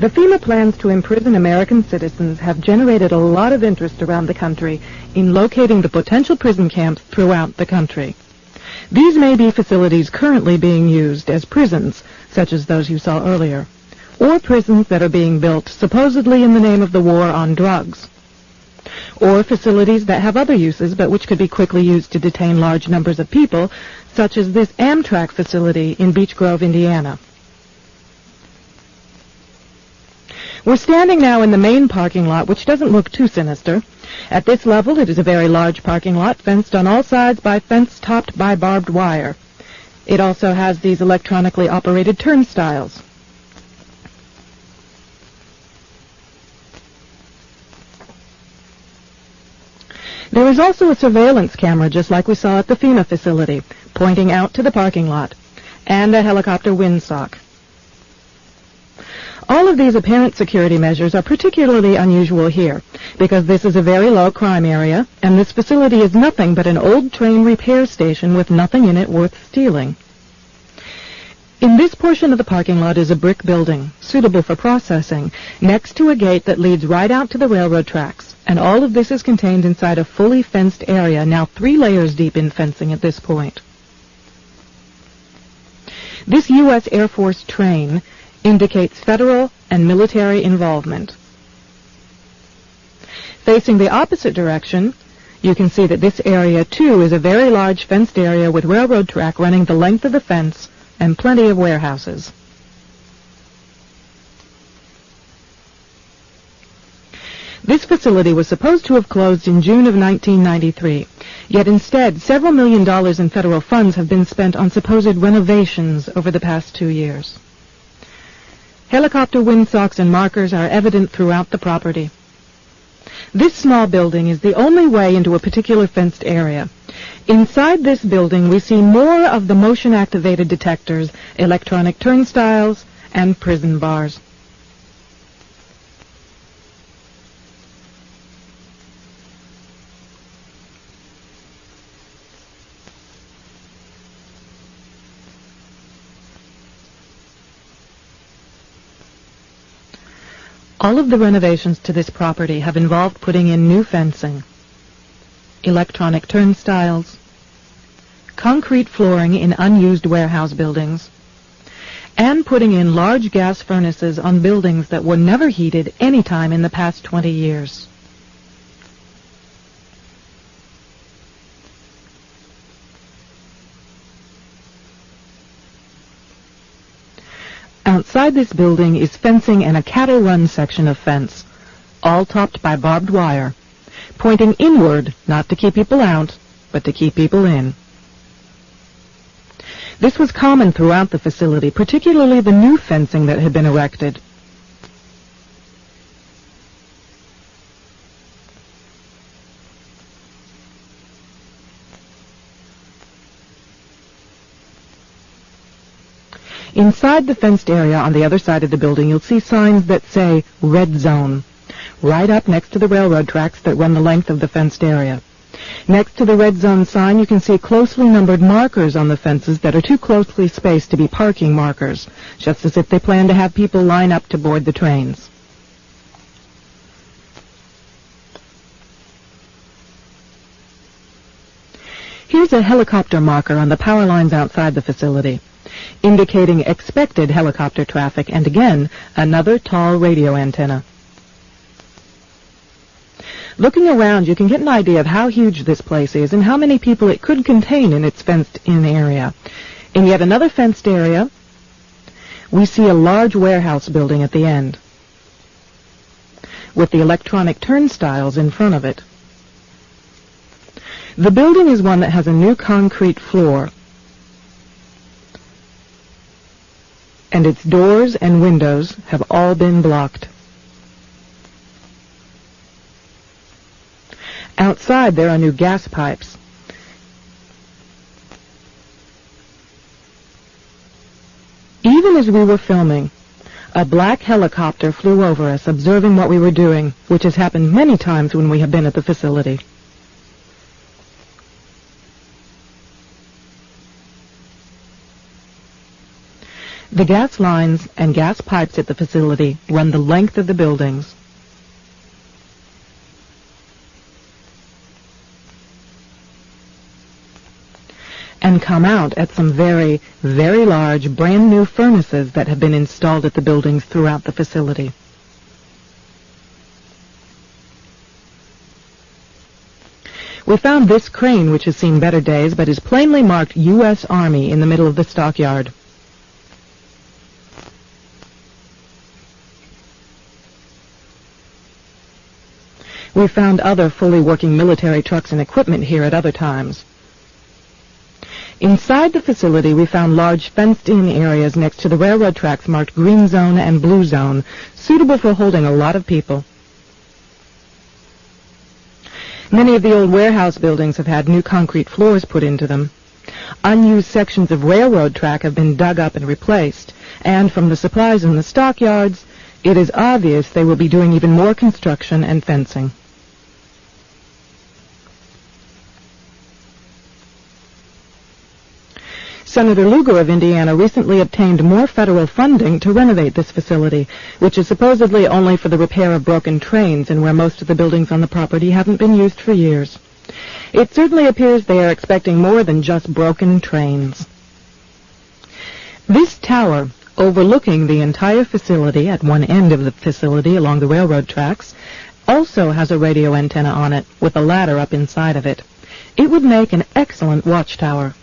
The FEMA plans to imprison American citizens have generated a lot of interest around the country in locating the potential prison camps throughout the country. These may be facilities currently being used as prisons, such as those you saw earlier, or prisons that are being built supposedly in the name of the war on drugs, or facilities that have other uses but which could be quickly used to detain large numbers of people, such as this Amtrak facility in Beech Grove, Indiana. We're standing now in the main parking lot, which doesn't look too sinister. At this level, it is a very large parking lot, fenced on all sides by fence topped by barbed wire. It also has these electronically operated turnstiles. There is also a surveillance camera, just like we saw at the FEMA facility, pointing out to the parking lot, and a helicopter windsock. All of these apparent security measures are particularly unusual here, because this is a very low crime area, and this facility is nothing but an old train repair station with nothing in it worth stealing. In this portion of the parking lot is a brick building, suitable for processing, next to a gate that leads right out to the railroad tracks, and all of this is contained inside a fully fenced area, now 3 layers deep in fencing at this point. This U.S. Air Force train indicates federal and military involvement. Facing the opposite direction, you can see that this area, too, is a very large fenced area with railroad track running the length of the fence and plenty of warehouses. This facility was supposed to have closed in June of 1993, yet instead several $1 million in federal funds have been spent on supposed renovations over the past 2 years. Helicopter windsocks and markers are evident throughout the property. This small building is the only way into a particular fenced area. Inside this building, we see more of the motion-activated detectors, electronic turnstiles, and prison bars. All of the renovations to this property have involved putting in new fencing, electronic turnstiles, concrete flooring in unused warehouse buildings, and putting in large gas furnaces on buildings that were never heated any time in the past 20 years. Outside this building is fencing and a cattle run section of fence, all topped by barbed wire, pointing inward, not to keep people out, but to keep people in. This was common throughout the facility, particularly the new fencing that had been erected. Inside the fenced area on the other side of the building, you'll see signs that say Red Zone, right up next to the railroad tracks that run the length of the fenced area. Next to the Red Zone sign, you can see closely numbered markers on the fences that are too closely spaced to be parking markers, just as if they plan to have people line up to board the trains. Here's a helicopter marker on the power lines outside the facility, indicating expected helicopter traffic, and again, another tall radio antenna. Looking around, you can get an idea of how huge this place is and how many people it could contain in its fenced-in area. In yet another fenced area, we see a large warehouse building at the end, with the electronic turnstiles in front of it. The building is one that has a new concrete floor, and its doors and windows have all been blocked. Outside, there are new gas pipes. Even as we were filming, a black helicopter flew over us, observing what we were doing, which has happened many times when we have been at the facility. The gas lines and gas pipes at the facility run the length of the buildings. And come out at some very, very large, brand new furnaces that have been installed at the buildings throughout the facility. We found this crane, which has seen better days, but is plainly marked U.S. Army in the middle of the stockyard. We found other fully working military trucks and equipment here at other times. Inside the facility, we found large fenced-in areas next to the railroad tracks marked Green Zone and Blue Zone, suitable for holding a lot of people. Many of the old warehouse buildings have had new concrete floors put into them. Unused sections of railroad track have been dug up and replaced, and from the supplies in the stockyards, it is obvious they will be doing even more construction and fencing. Senator Lugar of Indiana recently obtained more federal funding to renovate this facility, which is supposedly only for the repair of broken trains and where most of the buildings on the property haven't been used for years. It certainly appears they are expecting more than just broken trains. This tower, overlooking the entire facility at one end of the facility along the railroad tracks, also has a radio antenna on it with a ladder up inside of it. It would make an excellent watchtower.